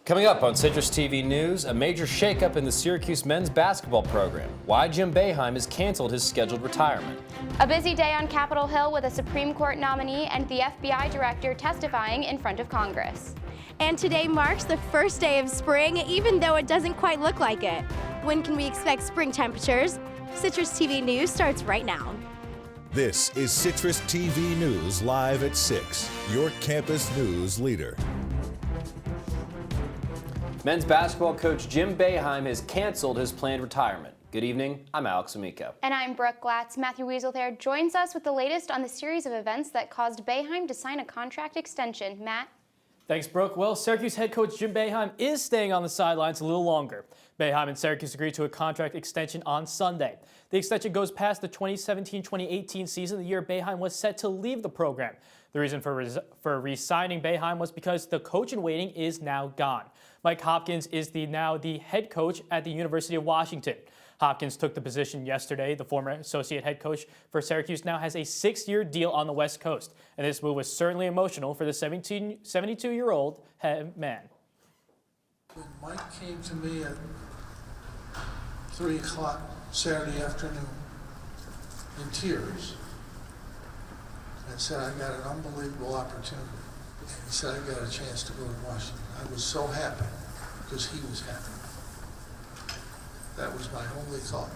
Coming up on Citrus TV News, a major shakeup in the Syracuse men's basketball program. Why Jim Boeheim has canceled his scheduled retirement. A busy day on Capitol Hill with a Supreme Court nominee and the FBI director testifying in front of Congress. And today marks the first day of spring, even though it doesn't quite look like it. When can we expect spring temperatures? Citrus TV News starts right now. This is Citrus TV News live at 6, your campus news leader. Men's basketball coach Jim Boeheim has canceled his planned retirement. Good evening, I'm Amico. And I'm Brooke Glatz. Matthew Weasel there joins us with the latest on the series of events that caused Boeheim to sign a contract extension. Matt? Thanks, Brooke. Well, Syracuse head coach Jim Boeheim is staying on the sidelines a little longer. Boeheim and Syracuse agreed to a contract extension on Sunday. The extension goes past the 2017-2018 season, the year Boeheim was set to leave the program. The reason for re-signing Boeheim was because the coach in waiting is now gone. Mike Hopkins is now the head coach at the University of Washington. Hopkins took the position yesterday. The former associate head coach for Syracuse now has a 6-year deal on the West Coast, and this move was certainly emotional for the 72-year-old man. When Mike came to me at 3 o'clock Saturday afternoon in tears and said, I got an unbelievable opportunity. And he said, I got a chance to go to Washington. I was so happy because he was happy. That was my only thought.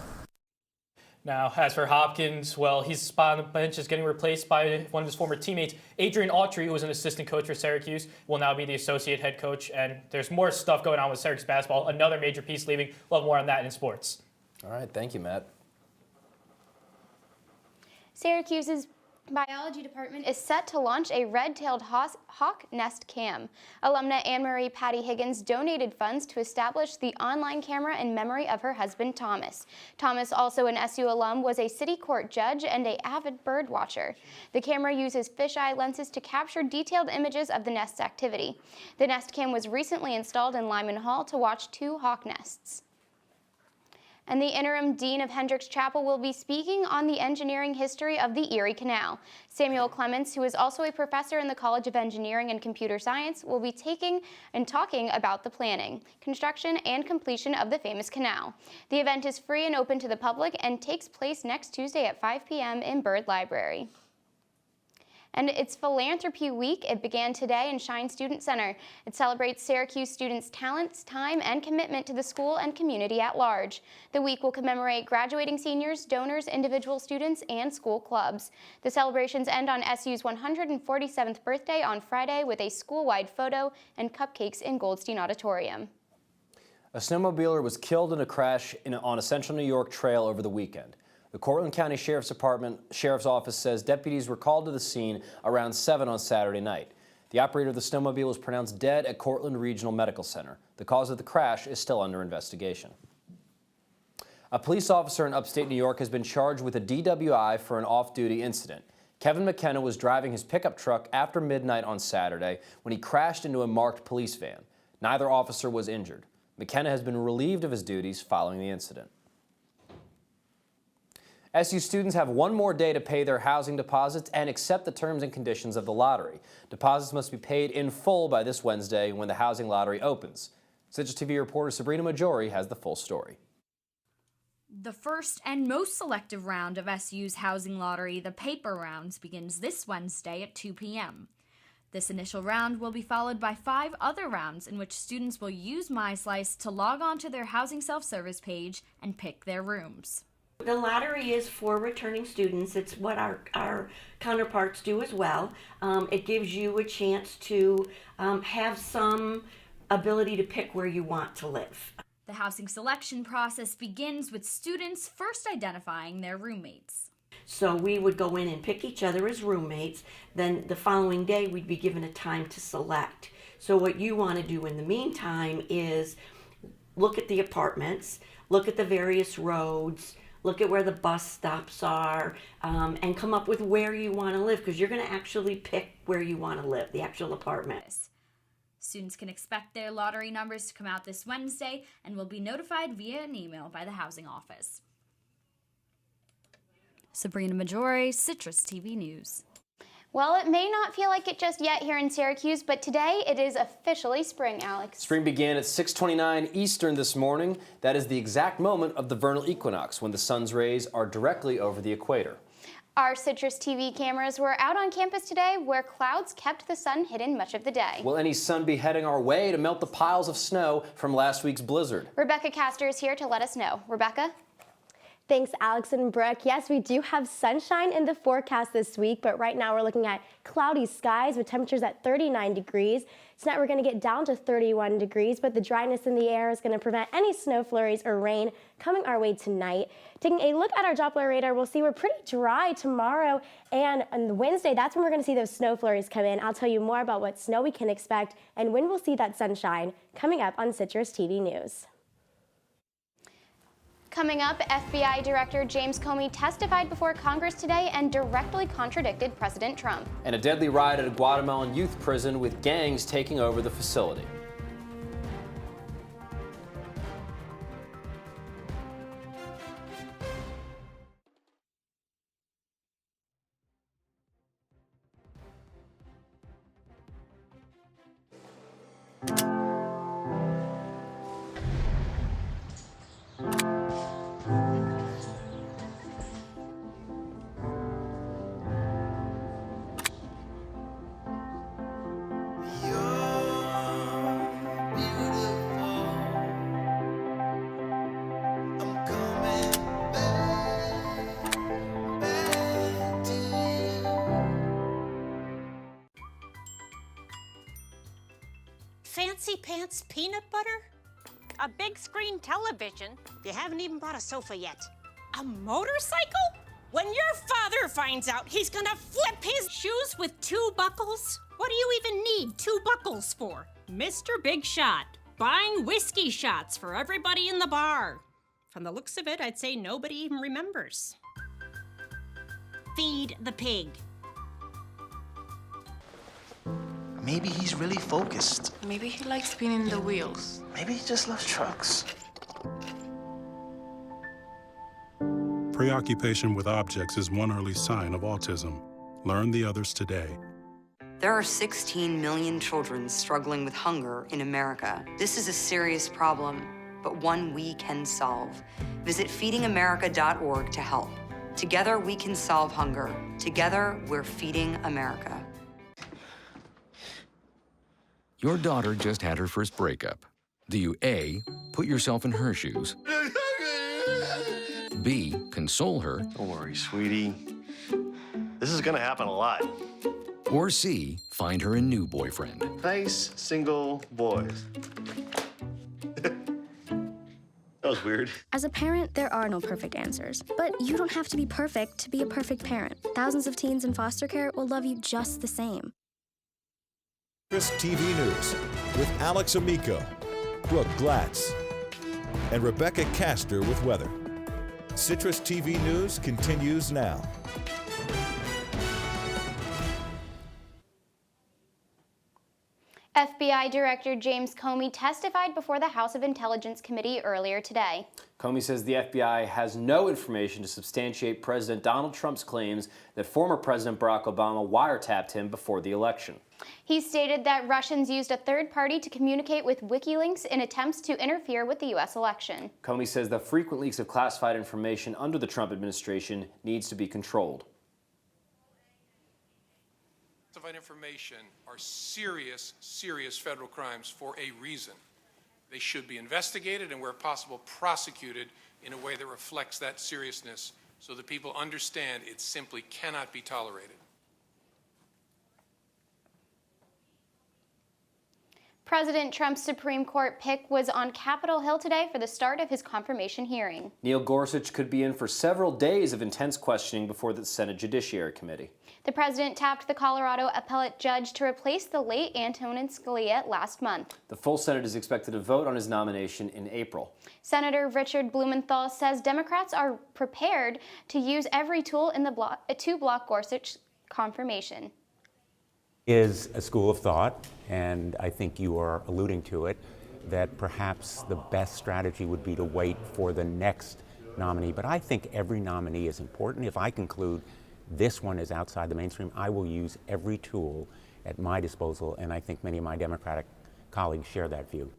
Now, as for Hopkins, well, his spot on the bench is getting replaced by one of his former teammates, Adrian Autry, who was an assistant coach for Syracuse, will now be the associate head coach. And there's more stuff going on with Syracuse basketball. Another major piece leaving. We'll have more on that in sports. All right, thank you, Matt. Syracuse's biology department is set to launch a red-tailed hawk nest cam. Alumna Anne-Marie Patty Higgins donated funds to establish the online camera in memory of her husband, Thomas. Thomas, also an SU alum, was a city court judge and an avid bird watcher. The camera uses fisheye lenses to capture detailed images of the nest's activity. The nest cam was recently installed in Lyman Hall to watch 2 hawk nests. And the interim dean of Hendricks Chapel will be speaking on the engineering history of the Erie Canal. Samuel Clements, who is also a professor in the College of Engineering and Computer Science, will be talking about the planning, construction, and completion of the famous canal. The event is free and open to the public and takes place next Tuesday at 5 p.m. in Byrd Library. And it's Philanthropy Week. It began today in Shine Student Center. It celebrates Syracuse students' talents, time, and commitment to the school and community at large. The week will commemorate graduating seniors, donors, individual students, and school clubs. The celebrations end on SU's 147th birthday on Friday with a school-wide photo and cupcakes in Goldstein Auditorium. A snowmobiler was killed in a crash on a Central New York trail over the weekend. The Cortland County Sheriff's Office says deputies were called to the scene around 7 on Saturday night. The operator of the snowmobile was pronounced dead at Cortland Regional Medical Center. The cause of the crash is still under investigation. A police officer in upstate New York has been charged with a DWI for an off-duty incident. Kevin McKenna was driving his pickup truck after midnight on Saturday when he crashed into a marked police van. Neither officer was injured. McKenna has been relieved of his duties following the incident. SU students have one more day to pay their housing deposits and accept the terms and conditions of the lottery. Deposits must be paid in full by this Wednesday when the housing lottery opens. Citrus TV reporter Sabrina Maggiore has the full story. The first and most selective round of SU's housing lottery, the paper rounds, begins this Wednesday at 2 p.m. This initial round will be followed by 5 other rounds in which students will use MySlice to log on to their housing self-service page and pick their rooms. The lottery is for returning students. It's what our counterparts do as well. It gives you a chance to have some ability to pick where you want to live. The housing selection process begins with students first identifying their roommates. So we would go in and pick each other as roommates. Then the following day we'd be given a time to select. So what you want to do in the meantime is look at the apartments, look at the various roads, look at where the bus stops are, and come up with where you want to live, because you're going to actually pick where you want to live, the actual apartment. Students can expect their lottery numbers to come out this Wednesday and will be notified via an email by the housing office. Sabrina Maggiore, Citrus TV News. Well, it may not feel like it just yet here in Syracuse, but today it is officially spring, Alex. Spring began at 6:29 Eastern this morning. That is the exact moment of the vernal equinox, when the sun's rays are directly over the equator. Our CitrusTV cameras were out on campus today, where clouds kept the sun hidden much of the day. Will any sun be heading our way to melt the piles of snow from last week's blizzard? Rebekah Castor is here to let us know. Rebekah? Thanks, Alex and Brooke. Yes, we do have sunshine in the forecast this week, but right now we're looking at cloudy skies with temperatures at 39 degrees. Tonight we're going to get down to 31 degrees, but the dryness in the air is going to prevent any snow flurries or rain coming our way tonight. Taking a look at our Doppler radar, we'll see we're pretty dry tomorrow, and on Wednesday, that's when we're going to see those snow flurries come in. I'll tell you more about what snow we can expect and when we'll see that sunshine coming up on CitrusTV News. Coming up, FBI Director James Comey testified before Congress today and directly contradicted President Trump. And a deadly riot at a Guatemalan youth prison with gangs taking over the facility. Fancy pants peanut butter? A big screen television? You haven't even bought a sofa yet. A motorcycle? When your father finds out, he's gonna flip his shoes with 2 buckles? What do you even need 2 buckles for? Mr. Big Shot, buying whiskey shots for everybody in the bar. From the looks of it, I'd say nobody even remembers. Feed the pig. Maybe he's really focused. Maybe he likes spinning the wheels. Maybe he just loves trucks. Preoccupation with objects is one early sign of autism. Learn the others today. There are 16 million children struggling with hunger in America. This is a serious problem, but one we can solve. Visit feedingamerica.org to help. Together we can solve hunger. Together we're feeding America. Your daughter just had her first breakup. Do you A, put yourself in her shoes? B, console her? Don't worry, sweetie. This is gonna happen a lot. Or C, find her a new boyfriend? Nice, single boys. That was weird. As a parent, there are no perfect answers. But you don't have to be perfect to be a perfect parent. Thousands of teens in foster care will love you just the same. CitrusTV News with Alex Amico, Brooke Glatz, and Rebekah Castor with weather. CitrusTV News continues now. FBI Director James Comey testified before the House of Intelligence Committee earlier today. Comey says the FBI has no information to substantiate President Donald Trump's claims that former President Barack Obama wiretapped him before the election. He stated that Russians used a third party to communicate with WikiLeaks in attempts to interfere with the U.S. election. Comey says the frequent leaks of classified information under the Trump administration needs to be controlled. Classified information are serious, serious federal crimes for a reason. They should be investigated and, where possible, prosecuted in a way that reflects that seriousness so that people understand it simply cannot be tolerated. President Trump's Supreme Court pick was on Capitol Hill today for the start of his confirmation hearing. Neil Gorsuch could be in for several days of intense questioning before the Senate Judiciary Committee. The president tapped the Colorado appellate judge to replace the late Antonin Scalia last month. The full Senate is expected to vote on his nomination in April. Senator Richard Blumenthal says Democrats are prepared to use every tool in the to block Gorsuch's confirmation. Is a school of thought, and I think you are alluding to it, that perhaps the best strategy would be to wait for the next nominee. But I think every nominee is important. If I conclude This one is outside the mainstream. I will use every tool at my disposal, and I think many of my Democratic colleagues share that view.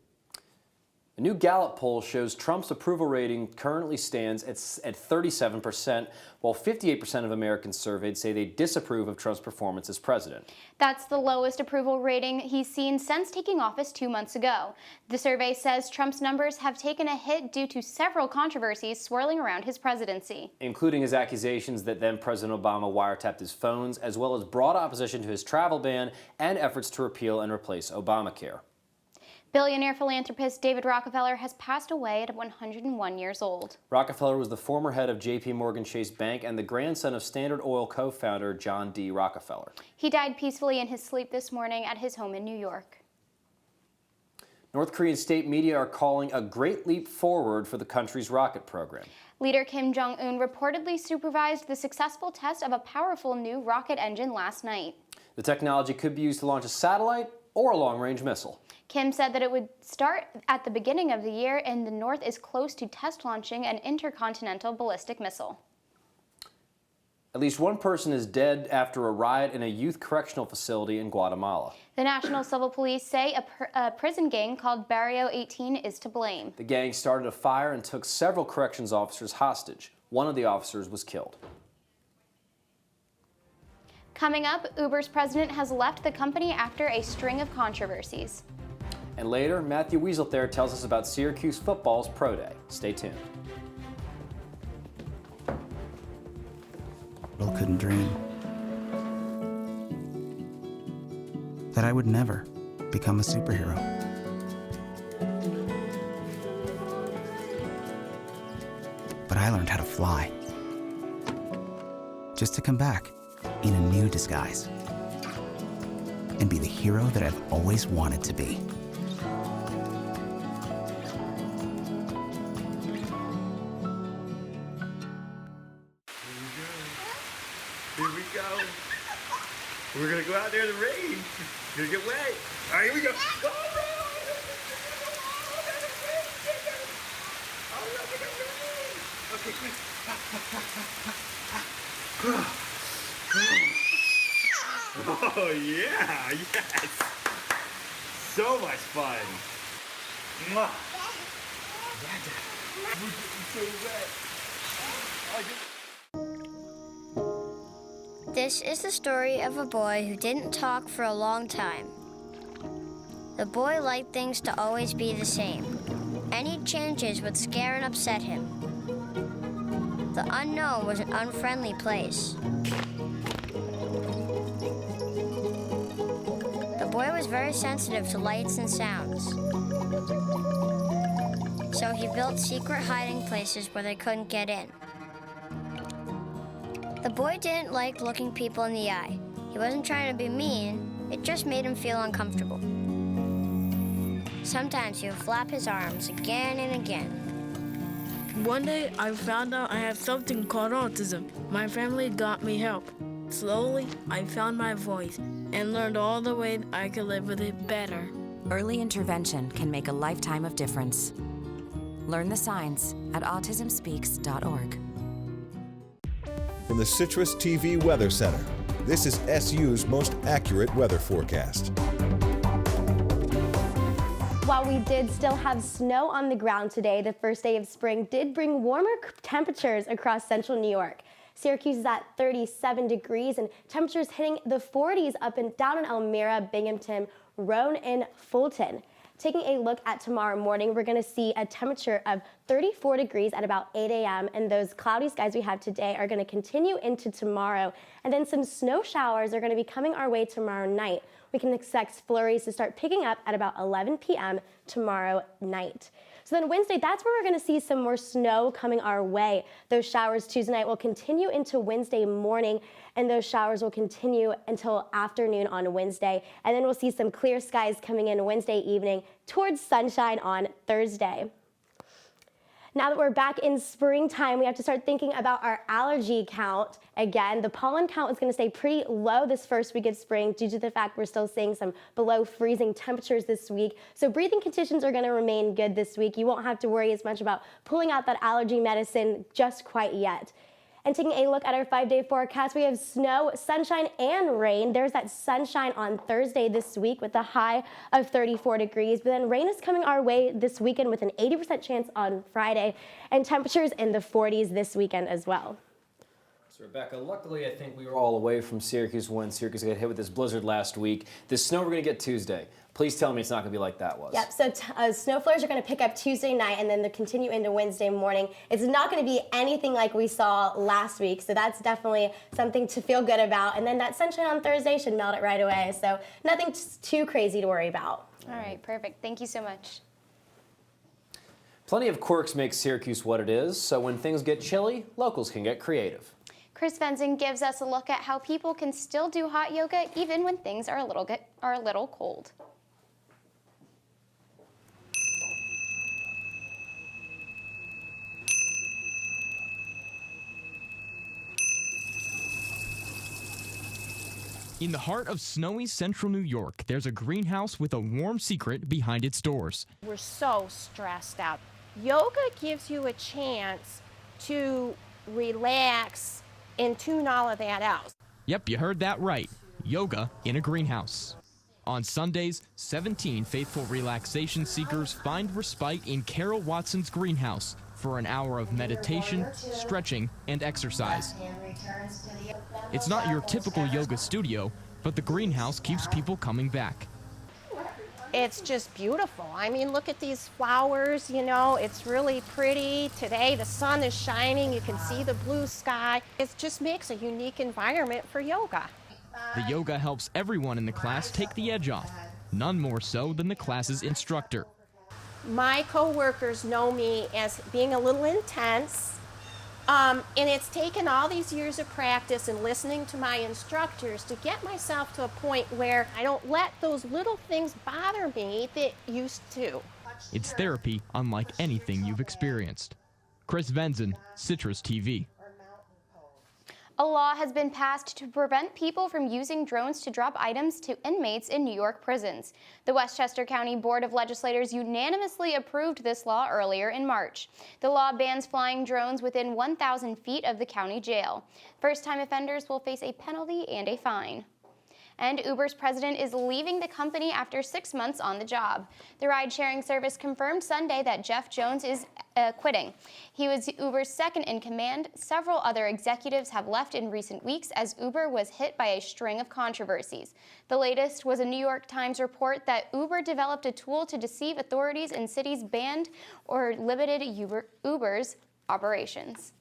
A new Gallup poll shows Trump's approval rating currently stands at 37%, while 58% of Americans surveyed say they disapprove of Trump's performance as president. That's the lowest approval rating he's seen since taking office 2 months ago. The survey says Trump's numbers have taken a hit due to several controversies swirling around his presidency, including his accusations that then President Obama wiretapped his phones, as well as broad opposition to his travel ban and efforts to repeal and replace Obamacare. Billionaire philanthropist David Rockefeller has passed away at 101 years old. Rockefeller was the former head of J.P. Morgan Chase Bank and the grandson of Standard Oil co-founder John D. Rockefeller. He died peacefully in his sleep this morning at his home in New York. North Korean state media are calling a great leap forward for the country's rocket program. Leader Kim Jong-un reportedly supervised the successful test of a powerful new rocket engine last night. The technology could be used to launch a satellite or a long-range missile. Kim said that it would start at the beginning of the year, and the North is close to test launching an intercontinental ballistic missile. At least one person is dead after a riot in a youth correctional facility in Guatemala. The National Civil Police say a prison gang called Barrio 18 is to blame. The gang started a fire and took several corrections officers hostage. One of the officers was killed. Coming up, Uber's president has left the company after a string of controversies. And later, Matthew Wieselthaler tells us about Syracuse football's Pro Day. Stay tuned. Bill couldn't dream that I would never become a superhero. But I learned how to fly, just to come back in a new disguise and be the hero that I've always wanted to be. Here we go. We're gonna go out there in the rain. You're gonna get wet. All right, here we go. Go, bro. Okay, quick. Oh yeah, yes. So much fun. Mwah. We're getting so wet. This is the story of a boy who didn't talk for a long time. The boy liked things to always be the same. Any changes would scare and upset him. The unknown was an unfriendly place. The boy was very sensitive to lights and sounds. So he built secret hiding places where they couldn't get in. The boy didn't like looking people in the eye. He wasn't trying to be mean, it just made him feel uncomfortable. Sometimes he would flap his arms again and again. One day, I found out I have something called autism. My family got me help. Slowly, I found my voice and learned all the ways I could live with it better. Early intervention can make a lifetime of difference. Learn the signs at autismspeaks.org. From the CitrusTV Weather Center, this is SU's most accurate weather forecast. While we did still have snow on the ground today, the first day of spring did bring warmer temperatures across central New York. Syracuse is at 37 degrees and temperatures hitting the 40s up and down in Elmira, Binghamton, Roane, and Fulton. Taking a look at tomorrow morning, we're going to see a temperature of 34 degrees at about 8 a.m. and those cloudy skies we have today are going to continue into tomorrow. And then some snow showers are going to be coming our way tomorrow night. We can expect flurries to start picking up at about 11 p.m. tomorrow night. So then Wednesday, that's where we're going to see some more snow coming our way. Those showers Tuesday night will continue into Wednesday morning, and those showers will continue until afternoon on Wednesday. And then we'll see some clear skies coming in Wednesday evening towards sunshine on Thursday. Now that we're back in springtime, we have to start thinking about our allergy count again. The pollen count is going to stay pretty low this first week of spring due to the fact we're still seeing some below freezing temperatures this week. So breathing conditions are going to remain good this week. You won't have to worry as much about pulling out that allergy medicine just quite yet. And taking a look at our 5-day forecast, we have snow, sunshine, and rain. There's that sunshine on Thursday this week with a high of 34 degrees. But then rain is coming our way this weekend with an 80% chance on Friday, and temperatures in the 40s this weekend as well. So Rebecca, luckily I think we were all away from Syracuse when Syracuse got hit with this blizzard last week. This snow we're going to get Tuesday. Please tell me it's not going to be like that was. Yep, so snow flurries are going to pick up Tuesday night and then they continue into Wednesday morning. It's not going to be anything like we saw last week, so that's definitely something to feel good about. And then that sunshine on Thursday should melt it right away, so nothing too crazy to worry about. All right, perfect. Thank you so much. Plenty of quirks make Syracuse what it is, so when things get chilly, locals can get creative. Chris Venzon gives us a look at how people can still do hot yoga even when things are a little cold. In the heart of snowy central New York, there's a greenhouse with a warm secret behind its doors. We're so stressed out. Yoga gives you a chance to relax and tune all of that out. Yep, you heard that right. Yoga in a greenhouse. On Sundays, 17 faithful relaxation seekers find respite in Carol Watson's greenhouse for an hour of meditation, stretching, and exercise. It's not your typical yoga studio, but the greenhouse keeps people coming back. It's just beautiful. I mean, look at these flowers, you know, it's really pretty. Today the sun is shining, you can see the blue sky. It just makes a unique environment for yoga. The yoga helps everyone in the class take the edge off, none more so than the class's instructor. My co-workers know me as being a little intense, and it's taken all these years of practice and listening to my instructors to get myself to a point where I don't let those little things bother me that used to. It's therapy unlike anything you've experienced. Chris Venzon, CitrusTV. A law has been passed to prevent people from using drones to drop items to inmates in New York prisons. The Westchester County Board of Legislators unanimously approved this law earlier in March. The law bans flying drones within 1,000 feet of the county jail. First-time offenders will face a penalty and a fine. And Uber's president is leaving the company after 6 months on the job. The ride-sharing service confirmed Sunday that Jeff Jones is quitting. He was Uber's second in command. Several other executives have left in recent weeks as Uber was hit by a string of controversies. The latest was a New York Times report that Uber developed a tool to deceive authorities in cities banned or limited Uber's operations.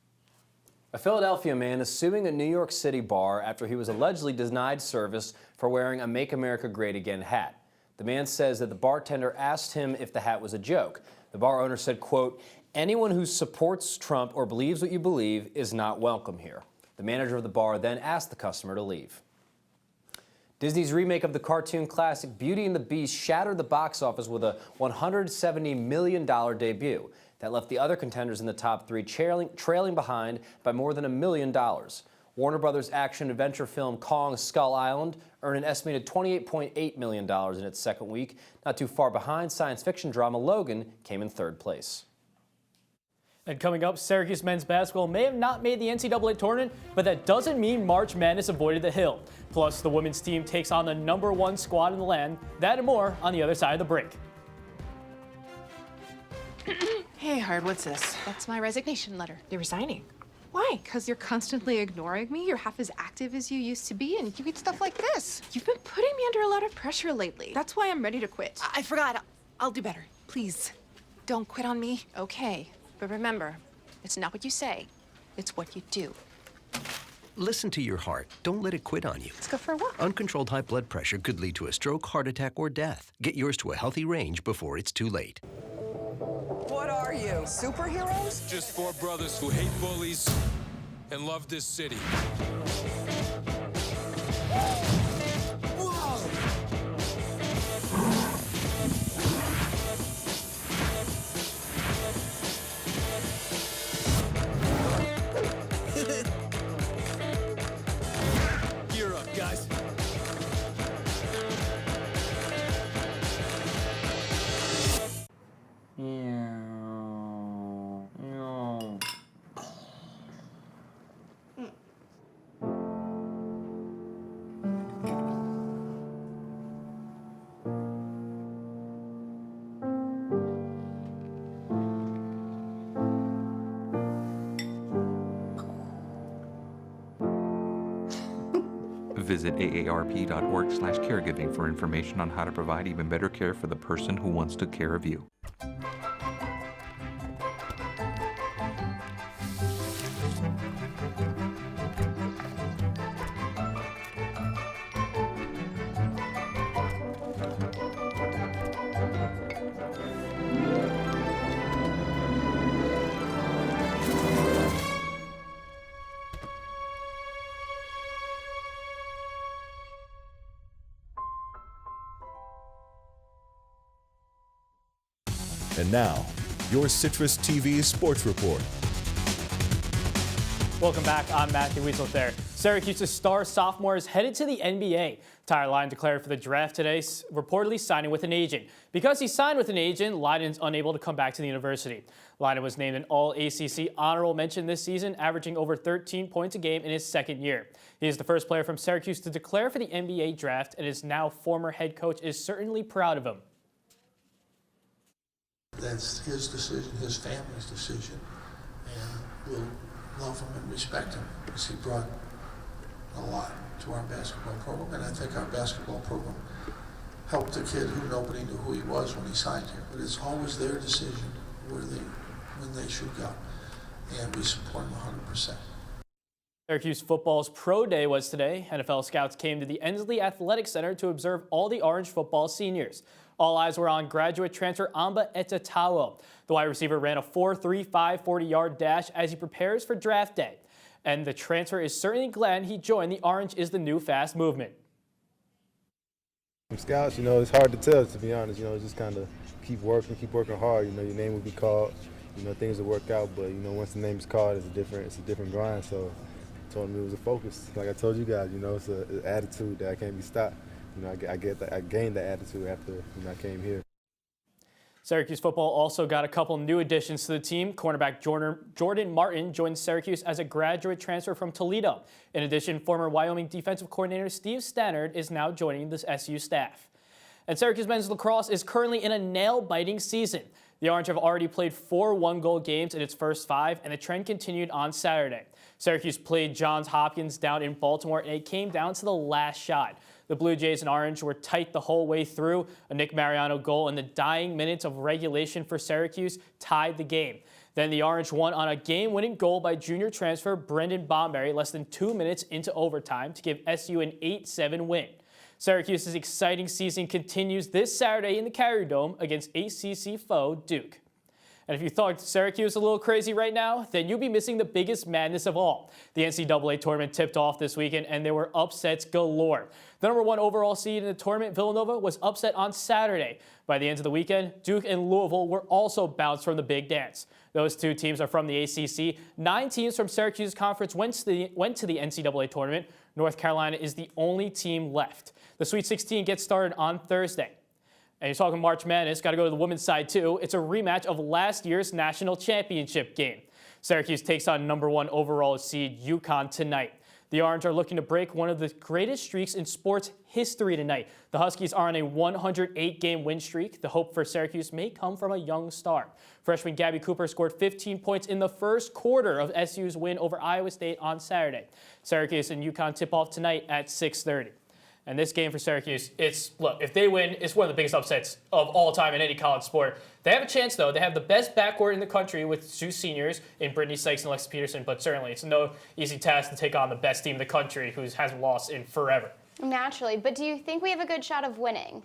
A Philadelphia man is suing a New York City bar after he was allegedly denied service for wearing a Make America Great Again hat. The man says that the bartender asked him if the hat was a joke. The bar owner said, quote, "Anyone who supports Trump or believes what you believe is not welcome here." The manager of the bar then asked the customer to leave. Disney's remake of the cartoon classic Beauty and the Beast shattered the box office with a $170 million debut. That left the other contenders in the top three trailing behind by more than $1 million. Warner Brothers action-adventure film Kong Skull Island earned an estimated $28.8 million in its second week. Not too far behind, science fiction drama Logan came in third place. And coming up, Syracuse men's basketball may have not made the NCAA tournament, but that doesn't mean March Madness avoided the hill. Plus, the women's team takes on the #1 squad in the land. That and more on the other side of the break. Hey, Hard, what's this? That's my resignation letter. You're resigning? Why? Because you're constantly ignoring me. You're half as active as you used to be, and you get stuff like this. You've been putting me under a lot of pressure lately. That's why I'm ready to quit. I forgot. I'll do better. Please, don't quit on me. Okay. But remember, it's not what you say. It's what you do. Listen to your heart. Don't let it quit on you. Let's go for a walk. Uncontrolled high blood pressure could lead to a stroke, heart attack, or death. Get yours to a healthy range before it's too late. What are you, superheroes? Just four brothers who hate bullies and love this city. Gear up, guys. Visit aarp.org/caregiving for information on how to provide even better care for the person who wants to care of you. And now, your Citrus TV Sports Report. Welcome back. I'm Matthew Weasel there. Syracuse's star sophomore is headed to the NBA. Tyler Lydon declared for the draft today, reportedly signing with an agent. Because he signed with an agent, Lydon's unable to come back to the university. Lydon was named an All-ACC honorable mention this season, averaging over 13 points a game in his second year. He is the first player from Syracuse to declare for the NBA draft, and his now former head coach is certainly proud of him. That's his decision, his family's decision, and we'll love him and respect him because he brought a lot to our basketball program, and I think our basketball program helped a kid who nobody knew who he was when he signed here. But it's always their decision when they should go, and we support them 100%. Syracuse football's pro day was today. NFL scouts came to the Ensley Athletic Center to observe all the Orange football seniors. All eyes were on graduate transfer Amba Etatawo. The wide receiver ran a 4.35 40-yard dash as he prepares for draft day. And the transfer is certainly glad he joined the Orange is the New Fast movement. From scouts, it's hard to tell, to be honest. Just kind of keep working hard. Your name will be called. Things will work out. But once the name is called, it's a different grind. So I told him it was a focus. Like I told you guys, it's an attitude that can't be stopped. I gained that attitude after I came here. Syracuse football also got a couple new additions to the team. Cornerback Jordan Martin joined Syracuse as a graduate transfer from Toledo. In addition, former Wyoming defensive coordinator Steve Stannard is now joining the SU staff. And Syracuse men's lacrosse is currently in a nail-biting season. The Orange have already played 4 one-goal games in its first 5, and the trend continued on Saturday. Syracuse played Johns Hopkins down in Baltimore, and it came down to the last shot. The Blue Jays and Orange were tight the whole way through. A Nick Mariano goal in the dying minutes of regulation for Syracuse tied the game. Then the Orange won on a game-winning goal by junior transfer Brendan Bomberry less than 2 minutes into overtime to give SU an 8-7 win. Syracuse's exciting season continues this Saturday in the Carrier Dome against ACC foe Duke. And if you thought Syracuse was a little crazy right now, then you'll be missing the biggest madness of all. The NCAA tournament tipped off this weekend, and there were upsets galore. The #1 overall seed in the tournament, Villanova, was upset on Saturday. By the end of the weekend, Duke and Louisville were also bounced from the big dance. Those 2 teams are from the ACC. 9 teams from Syracuse's conference went to the NCAA tournament. North Carolina is the only team left. The Sweet 16 gets started on Thursday. And you're talking March Madness, got to go to the women's side too. It's a rematch of last year's national championship game. Syracuse takes on #1 overall seed UConn tonight. The Orange are looking to break one of the greatest streaks in sports history tonight. The Huskies are on a 108-game win streak. The hope for Syracuse may come from a young star. Freshman Gabby Cooper scored 15 points in the first quarter of SU's win over Iowa State on Saturday. Syracuse and UConn tip off tonight at 6:30. And this game for Syracuse, if they win, it's one of the biggest upsets of all time in any college sport. They have a chance, though. They have the best backcourt in the country with 2 seniors in Brittany Sykes and Alexis Peterson, but certainly it's no easy task to take on the best team in the country who hasn't lost in forever. Naturally, but do you think we have a good shot of winning?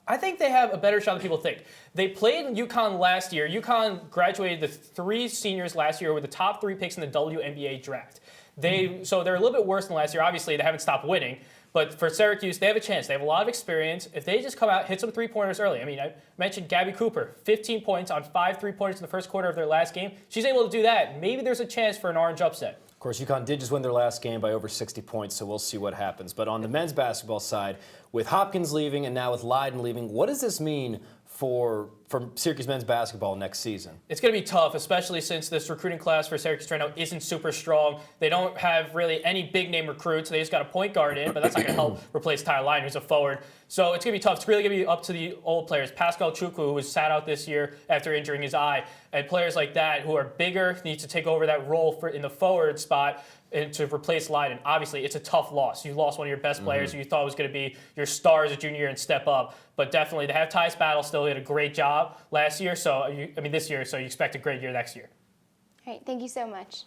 I think they have a better shot than people think. They played UConn last year. UConn graduated the 3 seniors last year with the top 3 picks in the WNBA draft. So they're a little bit worse than last year. Obviously, they haven't stopped winning. But for Syracuse, they have a chance. They have a lot of experience. If they just come out, hit some 3-pointers early. I mean, I mentioned Gabby Cooper, 15 points on 5 3-pointers in the first quarter of their last game. She's able to do that. Maybe there's a chance for an Orange upset. Of course, UConn did just win their last game by over 60 points, so we'll see what happens. But on the men's basketball side, with Hopkins leaving and now with Lydon leaving, what does this mean for for Syracuse men's basketball next season? It's going to be tough, especially since this recruiting class for Syracuse right now isn't super strong. They don't have really any big-name recruits. They just got a point guard in, but that's not going to help replace Tyler Lyon, who's a forward. So it's going to be tough. It's really going to be up to the old players. Pascal Chukwu, who was sat out this year after injuring his eye, and players like that who are bigger need to take over that role in the forward spot and to replace Lyon. This it's a tough loss. You lost one of your best players who you thought was going to be your star as a junior and step up. But definitely, they have Tyus Battle still did a great job last year. This year, so you expect a great year next year. All right, thank you so much.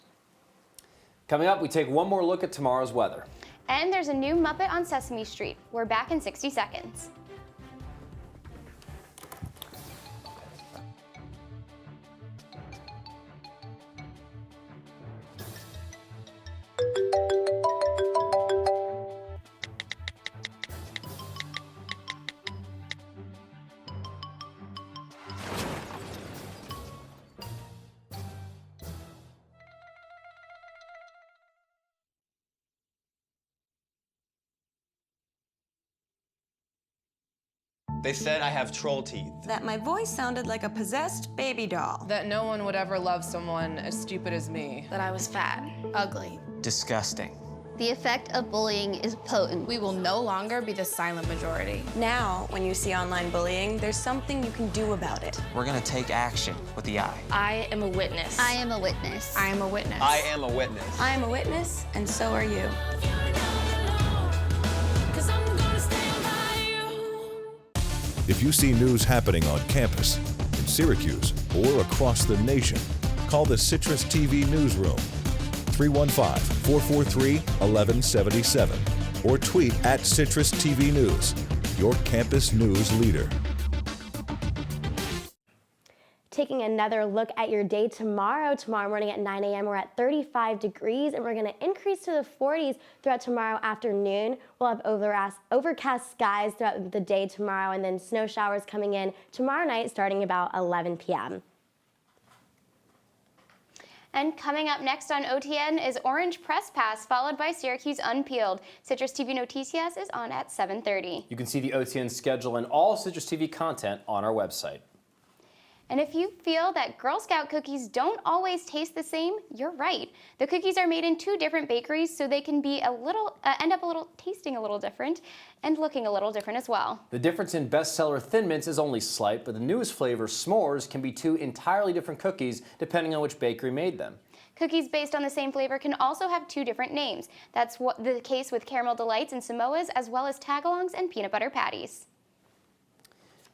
Coming up, we take one more look at tomorrow's weather. And there's a new Muppet on Sesame Street. We're back in 60 seconds. They said I have troll teeth. That my voice sounded like a possessed baby doll. That no one would ever love someone as stupid as me. That I was fat, ugly. Disgusting. The effect of bullying is potent. We will no longer be the silent majority. Now, when you see online bullying, there's something you can do about it. We're gonna take action with the I. I am a witness. I am a witness. I am a witness. I am a witness. I am a witness, and so are you. If you see news happening on campus, in Syracuse, or across the nation, call the CitrusTV newsroom, 315-443-1177, or tweet at CitrusTV News, your campus news leader. Taking another look at your day tomorrow morning at 9 a.m. we're at 35 degrees and we're going to increase to the 40s throughout tomorrow afternoon. We'll have overcast skies throughout the day tomorrow and then snow showers coming in tomorrow night starting about 11 p.m. And coming up next on OTN is Orange Press Pass, followed by Syracuse Unpeeled. Citrus TV Noticias is on at 7:30. You can see the OTN schedule and all Citrus TV content on our website. And if you feel that Girl Scout cookies don't always taste the same, you're right. The cookies are made in 2 different bakeries, so they can be end up tasting a little different and looking a little different as well. The difference in bestseller Thin Mints is only slight, but the newest flavor, S'mores, can be 2 entirely different cookies depending on which bakery made them. Cookies based on the same flavor can also have 2 different names. That's the case with Caramel Delights and Samoas, as well as Tagalongs and Peanut Butter Patties.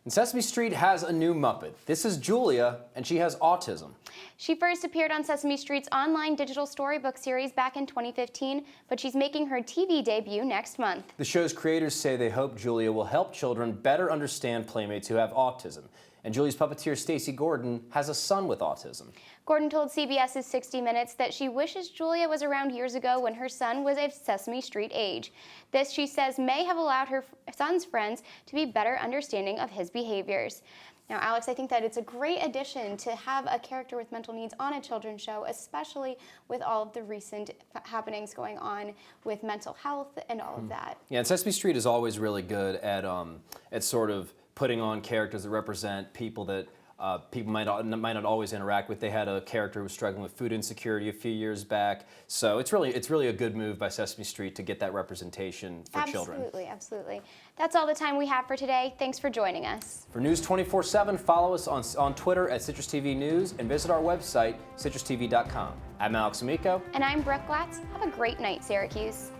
And Sesame Street has a new Muppet. This is Julia, and she has autism. She first appeared on Sesame Street's online digital storybook series back in 2015, but she's making her TV debut next month. The show's creators say they hope Julia will help children better understand playmates who have autism. And Julia's puppeteer Stacey Gordon has a son with autism. Gordon told CBS's 60 Minutes that she wishes Julia was around years ago when her son was of Sesame Street age. This, she says, may have allowed her son's friends to be better understanding of his behaviors. Now, Alex, I think that it's a great addition to have a character with mental needs on a children's show, especially with all of the recent happenings going on with mental health and all of that. Yeah, and Sesame Street is always really good at sort of putting on characters that represent people that people might not always interact with. They had a character who was struggling with food insecurity a few years back. So it's really a good move by Sesame Street to get that representation for children. Absolutely, absolutely. That's all the time we have for today. Thanks for joining us. For News 24/7, follow us on Twitter at CitrusTV News and visit our website, citrustv.com. I'm Alex Amico. And I'm Brooke Glatz. Have a great night, Syracuse.